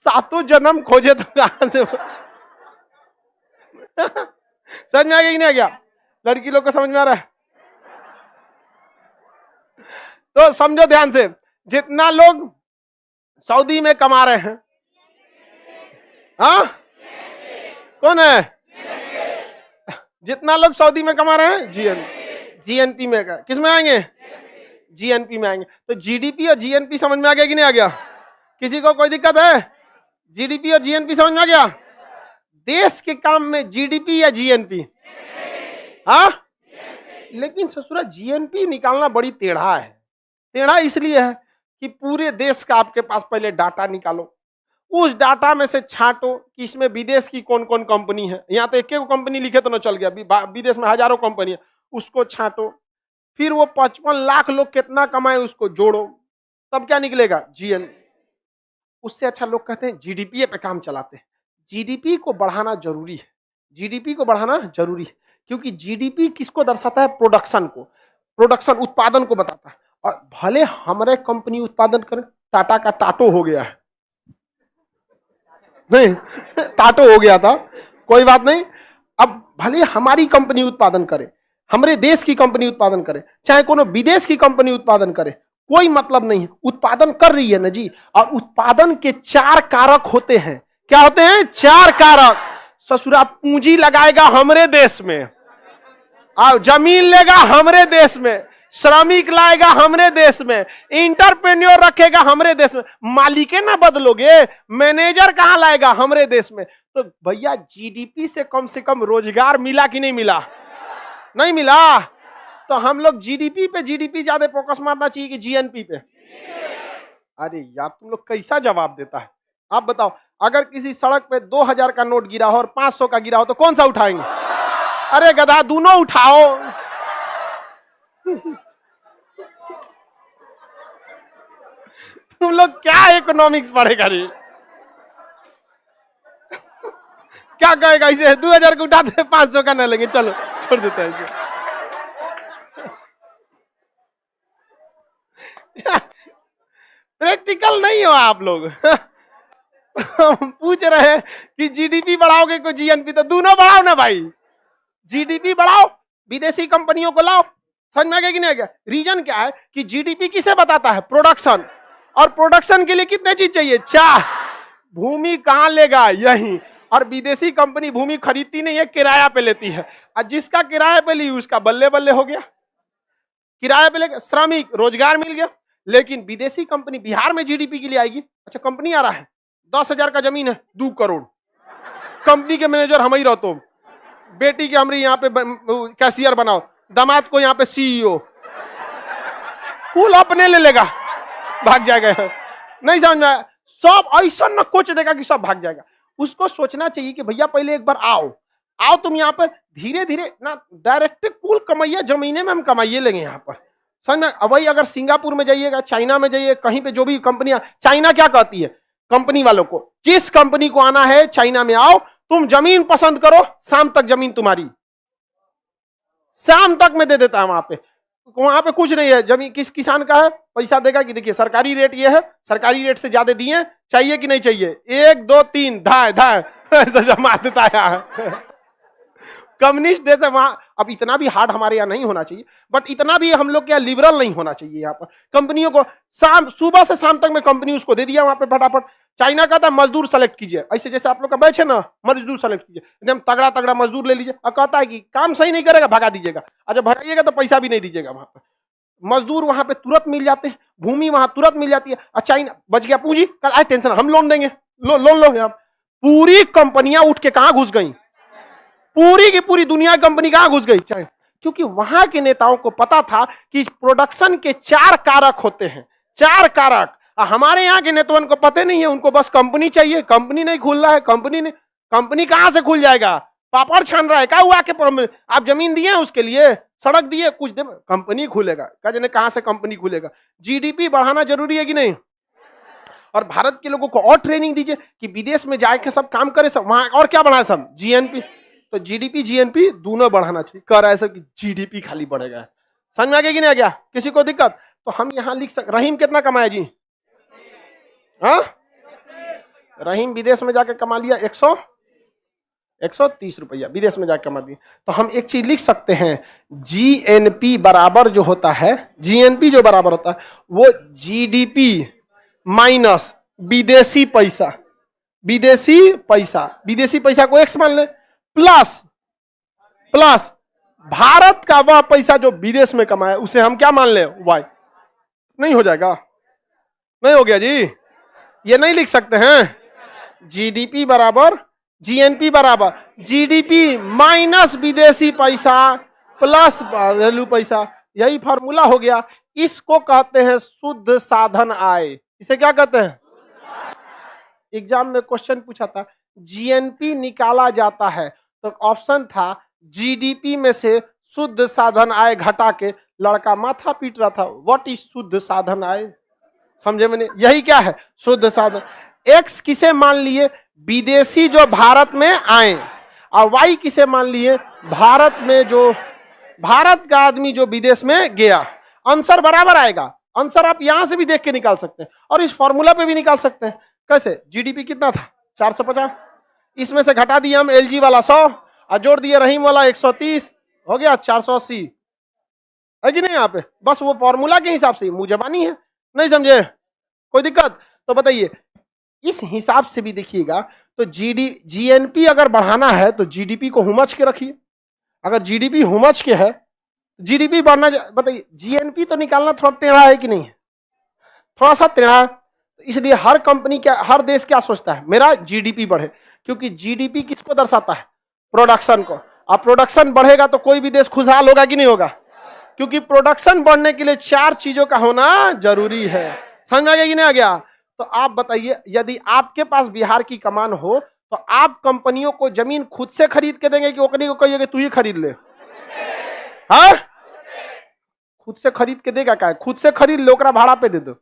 7 जन्म खोजे तो कहां से? समझ में आ गया कि नहीं आ गया? लड़की लोग को समझ में आ रहा है? तो समझो ध्यान से, जितना लोग सऊदी में कमा रहे हैं, हाँ कौन है? जितना लोग सऊदी में कमा रहे हैं, जीएनपी में, किस में आएंगे? जीएनपी में आएंगे। तो जीडीपी और जीएनपी समझ में आ गया कि नहीं आ गया? किसी को कोई दिक्कत है? जीडीपी और जीएनपी समझ में आ गया? देश के काम में जीडीपी या जीएनपी? हाँ, लेकिन ससुरा जीएनपी निकालना बड़ी टेढ़ा है। टेढ़ा इसलिए है कि पूरे देश का आपके पास पहले डाटा निकालो, उस डाटा में से छांटो कि इसमें विदेश की कौन कौन कंपनी है। यहाँ तो एक कंपनी लिखे तो ना चल गया, विदेश में हजारों कंपनी है, उसको छांटो। फिर वो 55 लाख लोग कितना कमाए उसको जोड़ो, तब क्या निकलेगा? जीएन। उससे अच्छा लोग कहते हैं जीडीपी पे काम चलाते हैं। जीडीपी को बढ़ाना जरूरी है, जीडीपी को बढ़ाना जरूरी है, क्योंकि जीडीपी किसको दर्शाता है? प्रोडक्शन को, प्रोडक्शन उत्पादन को बताता है। और भले हमारे कंपनी उत्पादन करे, टाटा का टाटो हो गया है, नहीं टाटो हो गया था, कोई बात नहीं। अब भले हमारी कंपनी उत्पादन करे, हमारे देश की कंपनी उत्पादन करे, चाहे कोनो विदेश की कंपनी उत्पादन करे, कोई मतलब नहीं है, उत्पादन कर रही है ना जी। और उत्पादन के 4 कारक होते हैं। क्या होते हैं? 4 कारक। ससुरा पूंजी लगाएगा हमरे देश में, और जमीन लेगा हमरे देश में, श्रमिक लाएगा हमरे देश में, इंटरप्रेन्योर रखेगा हमरे देश में। मालिके ना बदलोगे, मैनेजर कहां लाएगा? हमरे देश में। तो भैया जीडीपी से कम रोजगार मिला कि नहीं मिला? नहीं मिला। तो हम लोग जीडीपी पे ज्यादा फोकस मारना चाहिए कि जीएनपी पे? अरे यार, तुम लोग कैसा जवाब देता है? आप बताओ, अगर किसी सड़क पे 2000 का नोट गिरा हो और 500 का गिरा हो तो कौन सा उठाएंगे? अरे गधा, दोनों उठाओ। तुम लोग क्या इकोनॉमिक्स पढ़ेगा रे? क्या कहेगा इसे? 2000 को उठाते 500 का ना लेंगे, चलो छोड़ देते हैं इसे। प्रैक्टिकल नहीं हो आप लोग। हम पूछ रहे हैं कि जीडीपी बढ़ाओगे को जीएनपी, तो दोनों बढ़ाओ ना भाई, जीडीपी बढ़ाओ, विदेशी कंपनियों को लाओ। समझ में आ गया कि नहीं आ गया? रीजन क्या है कि जीडीपी किसे बताता है? प्रोडक्शन, और प्रोडक्शन के लिए कितने चीज चाहिए? 4। भूमि कहां लेगा? यहीं। और विदेशी कंपनी भूमि खरीदती नहीं है, किराया पे लेती है, और जिसका किराया पे ली उसका बल्ले बल्ले हो गया, किराया पे लेकर श्रमिक, रोजगार मिल गया। लेकिन विदेशी कंपनी बिहार में जीडीपी के लिए आएगी। अच्छा, कंपनी आ रहा है, 10,000 का जमीन है, 2 करोड़, कंपनी के मैनेजर हम ही रहते, बेटी के हमारी यहाँ पे कैशियर बनाओ, दामाद को यहाँ पे सीईओ, कुल अपने ले लेगा, भाग जाएगा। नहीं समझ में? सब ऐसा न कोच देगा कि सब भाग जाएगा। उसको सोचना चाहिए कि भैया पहले एक बार आओ तुम यहाँ पर, धीरे धीरे ना डायरेक्ट कुल कमाइए, जमीने में हम कमाइए लेंगे यहाँ पर। समझ में? अब वही अगर सिंगापुर में जाइएगा, चाइना में जाइए, कहीं पे जो भी कंपनियां, चाइना क्या कहती है कंपनी वालों को? जिस कंपनी को आना है चाइना में आओ, तुम जमीन पसंद करो, शाम तक जमीन तुम्हारी, शाम तक में दे देता है। वहां पे कुछ नहीं है, जमीन किस किसान का है, पैसा देगा कि देखिए सरकारी रेट ये है, सरकारी रेट से ज्यादा दिए, चाहिए कि नहीं चाहिए, 1 2 3 धाए धाए ऐसा जमा देता है। कम्युनिस्ट देश है वहां। अब इतना भी हार्ड हमारे यहाँ नहीं होना चाहिए, बट इतना भी हम लोग क्या लिबरल नहीं होना चाहिए। यहाँ पर कंपनियों को सुबह से शाम तक में कंपनी उसको दे दिया वहां पे फटाफट। चाइना का था मजदूर सेलेक्ट कीजिए, ऐसे जैसे आप लोग का बैच है ना, मजदूर सेलेक्ट कीजिए, एकदम तगड़ा तगड़ा मजदूर ले लीजिए, और कहता है कि काम सही नहीं करेगा भगा दीजिएगा, अच्छा भगाइएगा तो पैसा भी नहीं दीजिएगा। वहां पर मजदूर वहां पे तुरंत मिल जाते हैं, भूमि वहां तुरंत मिल जाती है। और चाइना बच गया पूंजी, कल आए टेंशन, हम लोन देंगे, लोन लो। यहाँ पूरी कंपनियां उठ के कहां घुस गई, पूरी की पूरी दुनिया की कंपनी कहां घुस गई? चाइना। क्योंकि वहां के नेताओं को पता था कि प्रोडक्शन के 4 कारक होते हैं, 4 कारक। हमारे यहाँ के नेताओं को पता नहीं है, उनको बस कंपनी चाहिए, कंपनी नहीं खुल रहा है, कंपनी कहां से खुल जाएगा? पापड़ छान रहा है क्या हुआ के? आप जमीन दिए उसके लिए, सड़क दिए, कुछ दे, कंपनी खुलेगा। कहां से कंपनी खुलेगा? जीडीपी बढ़ाना जरूरी है कि नहीं? और भारत के लोगों को और ट्रेनिंग दीजिए कि विदेश में जाके सब काम करे, सब वहां और क्या बढ़ाए, सब जीएनपी। तो जीडीपी जीएनपी दोनों बढ़ाना चाहिए। कह रहा है सब कि जीडीपी खाली बढ़ेगा। समझ में आ गया कि नहीं आ गया? किसी को दिक्कत? तो हम यहां लिख सकते, रहीम कितना कमाया जी? हाँ, रहीम विदेश में जाकर कमा लिया 130 रुपया, विदेश में जाकर कमा दिया। तो हम एक चीज लिख सकते हैं, जीएनपी बराबर जो होता है, जीएनपी जो बराबर होता है वो जीडीपी माइनस विदेशी पैसा, विदेशी पैसा को एक्स मान ले, प्लस भारत का वह पैसा जो विदेश में कमाया उसे हम क्या मान ले? वाई। नहीं हो जाएगा? नहीं हो गया जी? ये नहीं लिख सकते हैं? जीडीपी बराबर जीएनपी बराबर जीडीपी माइनस विदेशी पैसा प्लस घरेलू पैसा, यही फॉर्मूला हो गया। इसको कहते हैं शुद्ध साधन आय। इसे क्या कहते हैं? एग्जाम में क्वेश्चन पूछा था, जीएनपी निकाला जाता है, तो ऑप्शन था जीडीपी में से शुद्ध साधन आय घटा के। लड़का माथा पीट रहा था, व्हाट इज शुद्ध साधन आय? समझे मैंने? यही क्या है शुद्ध साधन। एक्स किसे मान लिए? विदेशी जो भारत में आए, और वाई किसे मान लिए? भारत में जो, भारत का आदमी जो विदेश में गया। आंसर बराबर आएगा। आंसर आप यहां से भी देख के निकाल सकते हैं और इस फॉर्मूला पे भी निकाल सकते हैं। कैसे? जीडीपी कितना था? 450, इसमें से घटा दिया हम एलजी वाला 100 और जोड़ दिया रहीम वाला 130, हो गया 480, है कि नहीं? यहाँ पे बस वो फॉर्मूला के हिसाब से मुंह जबानी है। नहीं समझे? कोई दिक्कत? तो बताइए, इस हिसाब से भी देखिएगा तो जीएनपी अगर बढ़ाना है तो जीडीपी को हुमच के रखिए। अगर जीडीपी हुमच के है, जीडीपी बढ़ना, बताइए जीएनपी तो निकालना थोड़ा टेढ़ा है कि नहीं? थोड़ा सा टेढ़ा है। इसलिए हर कंपनी क्या, हर देश क्या सोचता है? मेरा जीडीपी बढ़े, क्योंकि जीडीपी किसको दर्शाता है? प्रोडक्शन को। अब प्रोडक्शन बढ़ेगा तो कोई भी देश खुशहाल होगा कि नहीं होगा? क्योंकि प्रोडक्शन बढ़ने के लिए 4 चीजों का होना जरूरी है। समझ आ गया कि नहीं आ गया? तो आप बताइए, यदि आपके पास बिहार की कमान हो तो आप कंपनियों को जमीन खुद से खरीद के देंगे कि ओकनी को कहिए तू ही खरीद ले? हाँ, खुद से खरीद के देगा क्या? खुद से खरीद लो, ओकरा भाड़ा पे दे दो।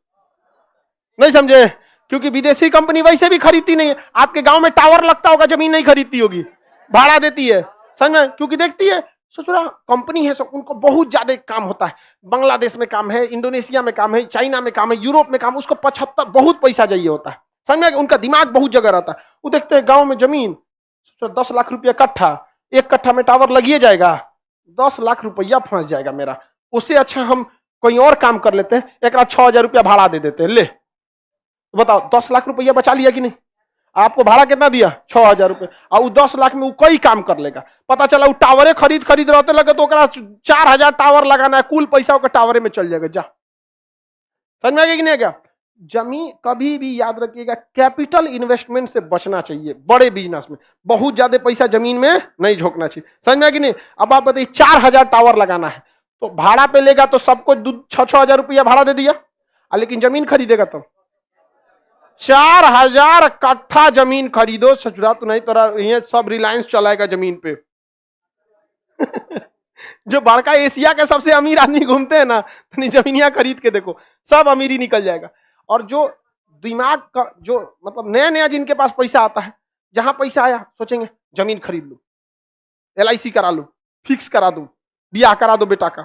नहीं समझे? क्योंकि विदेशी कंपनी वैसे भी खरीदती नहीं है। आपके गांव में टावर लगता होगा, जमीन नहीं खरीदती होगी, भाड़ा देती है। समझ में? क्योंकि देखती है, सोच रहा कंपनी है, सब उनको बहुत ज्यादा काम होता है, बांग्लादेश में काम है, इंडोनेशिया में काम है, चाइना में काम है, यूरोप में काम है, उसको 75 बहुत पैसा चाहिए होता है, समझ में? उनका दिमाग बहुत जगह रहता है। वो देखते हैं गांव में जमीन 10 लाख रुपया कट्ठा, 1 कट्ठा में टावर लगिए जाएगा, 10 लाख रुपया फंस जाएगा मेरा। उससे अच्छा हम कोई और काम कर लेते हैं, एक 6,000 रुपया भाड़ा दे देते हैं, ले तो बताओ 10 लाख रुपया बचा लिया कि नहीं? आपको भाड़ा कितना दिया? 6,000 रुपये, और वो 10 लाख में वो कई काम कर लेगा। पता चला वो टावरे खरीद रहते लगे तो 4,000 टावर लगाना है, कुल पैसा उसका टावरे में चल जाएगा। जा, समझ में आ गया कि नहीं आ गया? जमीन कभी भी याद रखिएगा, कैपिटल इन्वेस्टमेंट से बचना चाहिए। बड़े बिजनेस में बहुत ज्यादा पैसा जमीन में नहीं झोंकना चाहिए, समझ में आ गया कि नहीं? अब आप बताइए 4,000 टावर लगाना है तो भाड़ा पे लेगा तो सबको 6,000 रुपया भाड़ा दे दिया, लेकिन जमीन खरीदेगा तो 4,000 कट्ठा जमीन खरीदो, सचुरा तो नहीं तोरा ये सब रिलायंस चलाएगा जमीन पे। जो बड़का एशिया के सबसे अमीर आदमी घूमते हैं ना, तो जमीनिया खरीद के देखो, सब अमीरी निकल जाएगा। और जो दिमाग का जो मतलब नया नया जिनके पास पैसा आता है, जहां पैसा आया सोचेंगे जमीन खरीद लो, LIC करा लो, फिक्स करा दो, ब्याह करा दो बेटा का,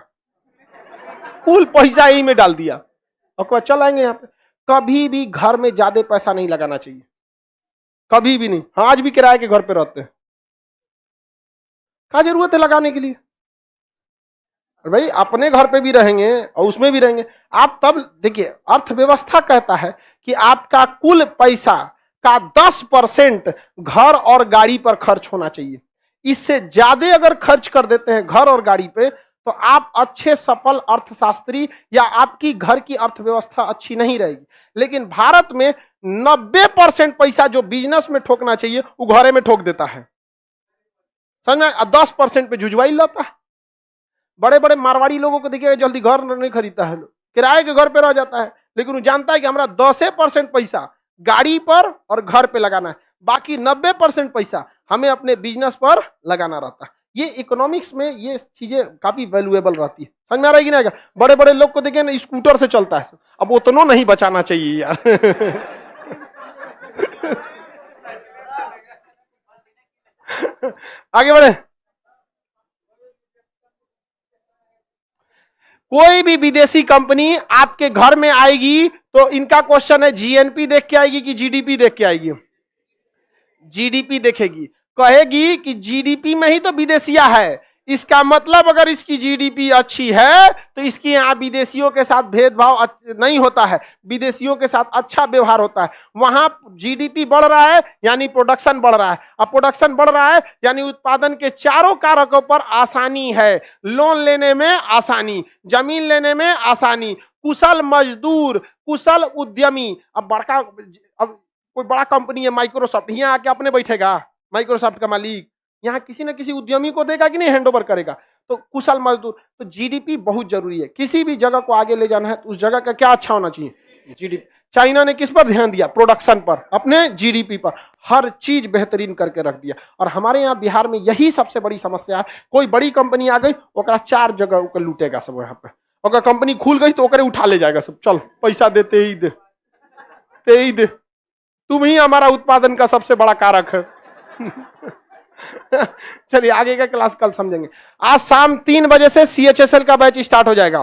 कुल पैसा यही में डाल दिया और चल आएंगे यहाँ पे। कभी भी घर में ज्यादा पैसा नहीं लगाना चाहिए, कभी भी नहीं। हाँ, आज भी किराए के घर पे रहते हैं, क्या जरूरत है लगाने के लिए? भाई अपने घर पे भी रहेंगे और उसमें भी रहेंगे आप, तब देखिए अर्थव्यवस्था कहता है कि आपका कुल पैसा का 10% घर और गाड़ी पर खर्च होना चाहिए। इससे ज्यादा अगर खर्च कर देते हैं घर और गाड़ी पे तो आप अच्छे सफल अर्थशास्त्री या आपकी घर की अर्थव्यवस्था अच्छी नहीं रहेगी। लेकिन भारत में 90% पैसा जो बिजनेस में ठोकना चाहिए वो घरे में ठोक देता है, समझ, 10% पे जुजवाई लाता है। बड़े बड़े मारवाड़ी लोगों को देखिएगा जल्दी घर नहीं खरीदता है, लोग किराए के घर पे रह जाता है, लेकिन वो जानता है कि हमारा 10% पैसा गाड़ी पर और घर पे लगाना है, बाकी 90% पैसा हमें अपने बिजनेस पर लगाना रहता है। ये इकोनॉमिक्स में ये चीजें काफी वैल्यूएबल रहती है, समझ में आ रहा है कि नहीं? बड़े बड़े लोग को देखिए ना स्कूटर से चलता है, अब उतना नहीं बचाना चाहिए यार। आगे बढ़े। कोई भी विदेशी कंपनी आपके घर में आएगी तो इनका क्वेश्चन है GNP देख के आएगी कि GDP देख के आएगी? GDP देखेगी, कहेगी कि GDP में ही तो विदेशिया है, इसका मतलब अगर इसकी GDP अच्छी है तो इसकी यहाँ विदेशियों के साथ भेदभाव नहीं होता है, विदेशियों के साथ अच्छा व्यवहार होता है। वहां GDP बढ़ रहा है यानी प्रोडक्शन बढ़ रहा है, अब प्रोडक्शन बढ़ रहा है यानी उत्पादन के चारों कारकों पर आसानी है, लोन लेने में आसानी, जमीन लेने में आसानी, कुशल मजदूर, कुशल उद्यमी। अब कोई बड़ा कंपनी है माइक्रोसॉफ्ट, यहाँ आके अपने बैठेगा माइक्रोसॉफ्ट का मालिक, यहाँ किसी न किसी उद्यमी को देगा कि नहीं, हैंडओवर करेगा। तो कुशल मजदूर, तो GDP बहुत जरूरी है। किसी भी जगह को आगे ले जाना है तो उस जगह का क्या अच्छा होना चाहिए? GDP। चाइना ने किस पर ध्यान दिया? प्रोडक्शन पर, अपने GDP पर, हर चीज बेहतरीन करके रख दिया। और हमारे यहाँ बिहार में यही सबसे बड़ी समस्या है, कोई बड़ी कंपनी आ गई ओकरा 4 जगह लूटेगा सब यहाँ पे, अगर कंपनी खुल गई तो ओकरे उठा ले जाएगा सब, चल पैसा देते ही दे, तुम ही हमारा उत्पादन का सबसे बड़ा कारक है। चलिए आगे का क्लास कल समझेंगे। आज शाम 3 बजे से CHSL का बैच स्टार्ट हो जाएगा।